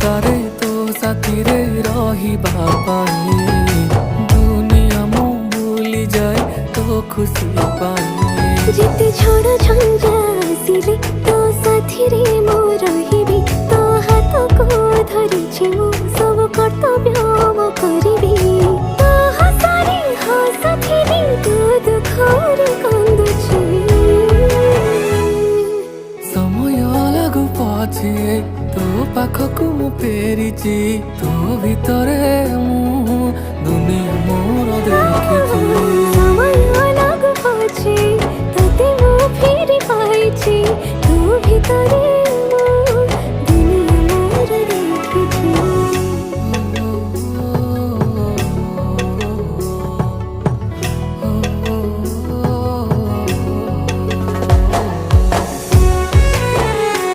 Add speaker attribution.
Speaker 1: संसारे तो साथी रे रहिबा पाई दुनिया मु भूली जाए तो खुशी पाई
Speaker 2: जिते झड़ झंझा आसिले तो साथी रे मु रहिबी तो हाथ को धरिछि मु सब कर्तव्य मु करिबी तो हसारे हसाथी रे तू दुखरे कांदुछि
Speaker 1: समय लागू पछे तो पाखकु मु फेरिछि तो भितरे मु दुनिया मोर देखिछि
Speaker 2: समय लागू पछे तते मु फेरि पाइछि तू भितरे